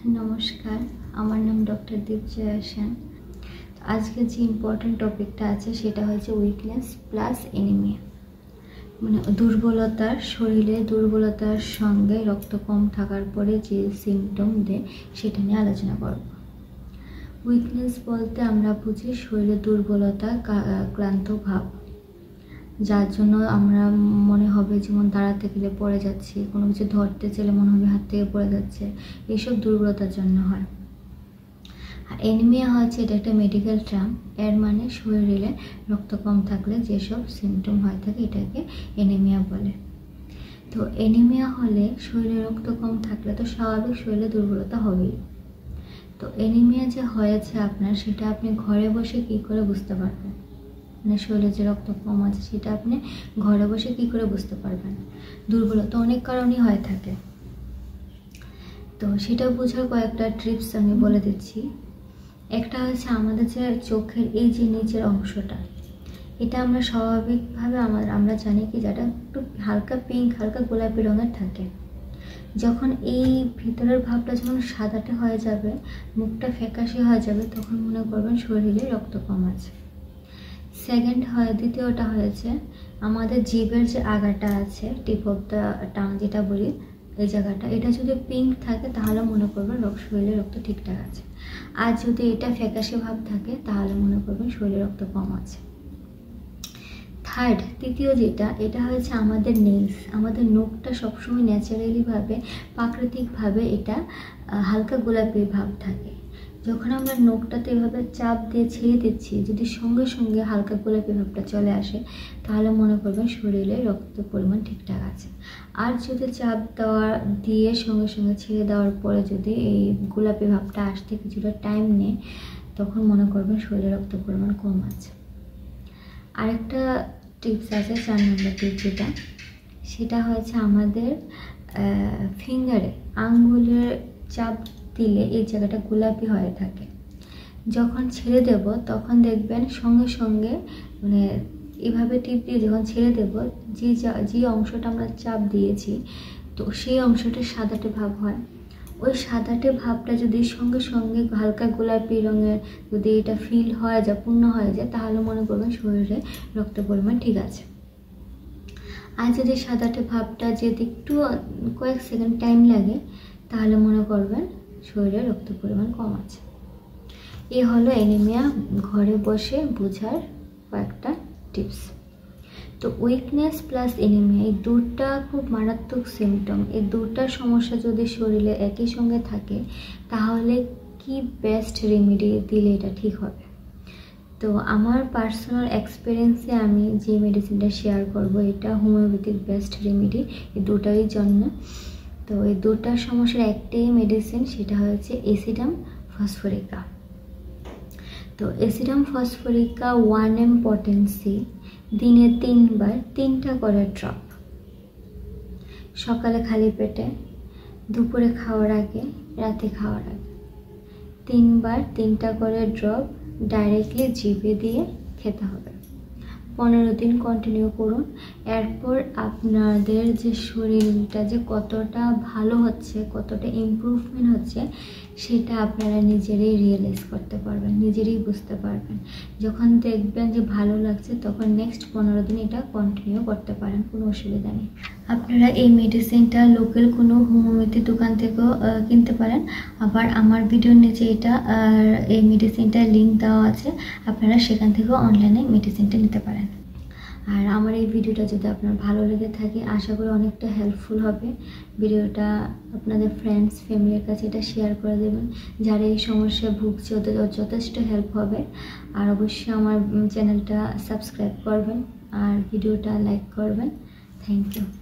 नमस्कार আমার নাম ডক্টর দীপজয়া সেন। আজকে যে ইম্পর্টেন্ট টপিকটা আছে সেটা হচ্ছে উইকনেস প্লাস এনিমিয়া, মানে দুর্বলতার শরীরে দুর্বলতার সঙ্গে রক্ত কম থাকার পরে যে সিমটম দেয় সেটা নিয়ে আলোচনা করব। উইকনেস বলতে আমরা বুঝি শরীরে দুর্বলতা, ক্লান্ত ভাব, যার জন্য আমরা মনে হবে যেমন দাঁড়াতে গেলে পড়ে যাচ্ছি, কোনো কিছু ধরতে চাইলে মনে হবে হাত থেকে পড়ে যাচ্ছে, এইসব দুর্বলতার জন্য হয়। আর এনিমিয়া হচ্ছে এটা একটা মেডিকেল টার্ম, এর মানে শরীরে রক্ত কম থাকলে যেসব সিমটম হয়ে থাকে এটাকে এনিমিয়া বলে। তো এনিমিয়া হলে শরীরে রক্ত কম থাকলে তো স্বাভাবিক শরীরে দুর্বলতা হবেই। তো এনিমিয়া যে হয়েছে আপনার, সেটা আপনি ঘরে বসে কী করে বুঝতে পারবেন? মানে শরীরে যে রক্ত কম আছে সেটা আপনি ঘরে বসে কী করে বুঝতে পারবেন? দুর্বলতা অনেক কারণেই হয়ে থাকে, তো সেটা বোঝার কয়েকটা ট্রিপস আমি বলে দিচ্ছি। একটা হচ্ছে আমাদের যে চোখের এই যে নিচের অংশটা, এটা আমরা স্বাভাবিকভাবে আমরা জানি কি যেটা একটু হালকা পিঙ্ক, হালকা গোলাপি রঙের থাকে। যখন এই ভিতরের ভাবটা যখন সাদাটে হয়ে যাবে, মুখটা ফ্যাকাশে হয়ে যাবে, তখন মনে করবেন শরীরে রক্ত কম আছে। দ্বিতীয়টা হয়েছে আমাদের জিভের যে আগাটা আছে, টিপ অফ দ্য টাং যেটা বলি, এই জায়গাটা, এটা যদি পিঙ্ক থাকে তাহলে মনে করবেন শরীরে রক্ত ঠিকঠাক আছে। আর যদি এটা ফ্যাকাশে ভাব থাকে তাহলে মনে করবেন শরীরে রক্ত কম আছে। তৃতীয় যেটা, এটা হয়েছে আমাদের নেলস, আমাদের নখটা সবসময় ন্যাচারালিভাবে প্রাকৃতিকভাবে এটা হালকা গোলাপি ভাব থাকে। যখন আমরা নখটাতে এভাবে চাপ দিয়ে ছেড়ে দিচ্ছি, যদি সঙ্গে সঙ্গে হালকা গোলাপি ভাবটা চলে আসে তাহলে মনে করবেন শরীরে রক্তের পরিমাণ ঠিকঠাক আছে। আর যদি চাপ দিয়ে সঙ্গে সঙ্গে ছেড়ে দেওয়ার পরে যদি এই গোলাপি ভাবটা আসতে কিছুটা টাইম নেয়, তখন মনে করবেন শরীরে রক্তের পরিমাণ কম আছে। আরেকটা টিপস আছে, 4 নম্বর টিপ যেটা, সেটা হচ্ছে আমাদের ফিঙ্গারে আঙ্গুলের চাপ দিলে এই জায়গাটা গোলাপি হয়ে থাকে। যখন ছেড়ে দেব তখন দেখবেন সঙ্গে সঙ্গে, মানে এভাবে টিপ দিয়ে যখন ছেড়ে দেব, যে অংশটা আমরা চাপ দিয়েছি তো সেই অংশটা সাদাটে ভাব হয়। ওই সাদাটে ভাবটা যদি সঙ্গে সঙ্গে হালকা গোলাপি রঙের যদি এটা ফিল হয়ে যায়, পূর্ণ হয়ে যায়, তাহলে মনে করবেন শরীরে রক্তের পরিমাণ ঠিক আছে। আর যদি সাদাটে ভাবটা যেতে একটু কয়েক সেকেন্ড টাইম লাগে তাহলে মনে করবেন শরীরে রক্তের পরিমাণ কম আছে। এ হলো এনিমিয়া ঘরে বসে বোঝার কয়েকটা টিপস। তো উইকনেস প্লাস এনিমিয়া, এই দুটা খুব মারাত্মক সিমটম। এই দুটা সমস্যা যদি শরীরে একই সঙ্গে থাকে তাহলে কি বেস্ট রেমেডি দিলে এটা ঠিক হবে? তো আমার পার্সোনাল এক্সপিরিয়েন্সে আমি যে মেডিসিনটা শেয়ার করব, এটা হোমিওপ্যাথিক বেস্ট রেমেডি এই দুটারই জন্য। তো এই দুটা সমস্যার একটাই মেডিসিন, সেটা হচ্ছে অ্যাসিডাম ফসফরিকা। তো অ্যাসিডাম ফসফরিকা 1 mg পটেন্সি দিনে 3 বার 3টা করে ড্রপ, সকালে খালি পেটে, দুপুরে খাওয়ার আগে, রাতে খাওয়ার আগে, 3 বার 3টা করে ড্রপ ডাইরেক্টলি জিভে দিয়ে খেতে হবে। 15 দিন কন্টিনিউ করুন। এরপর আপনাদের যে শরীরটা যে কতটা ভালো হচ্ছে, কতটা ইমপ্রুভমেন্ট হচ্ছে, সেটা আপনারা নিজেরাই রিয়েলাইজ করতে পারবেন, নিজেরাই বুঝতে পারবেন। যখন দেখবেন যে ভালো লাগছে তখন নেক্সট 15 দিন এটা কন্টিনিউ করতে পারেন, কোনো অসুবিধা নেই। আপনারা এই মেডিসিনটা লোকাল কোনো হোমিওপ্যাথি দোকান থেকেও কিনতে পারেন। আবার আমার ভিডিওর নিচে এটা এই মেডিসিনটার লিঙ্ক দেওয়া আছে, আপনারা সেখান থেকেও অনলাইনে মেডিসিনটা নিতে পারেন। আর আমার এই ভিডিওটা যদি আপনার ভালো লেগে থাকে, আশা করি অনেকটা হেল্পফুল হবে। ভিডিওটা আপনাদের ফ্রেন্ডস ফ্যামিলির কাছে এটা শেয়ার করে দেবেন, যারা এই সমস্যায় ভুগছে ওদের যথেষ্ট হেল্প হবে। আর অবশ্যই আমার চ্যানেলটা সাবস্ক্রাইব করবেন আর ভিডিওটা লাইক করবেন। Thank you.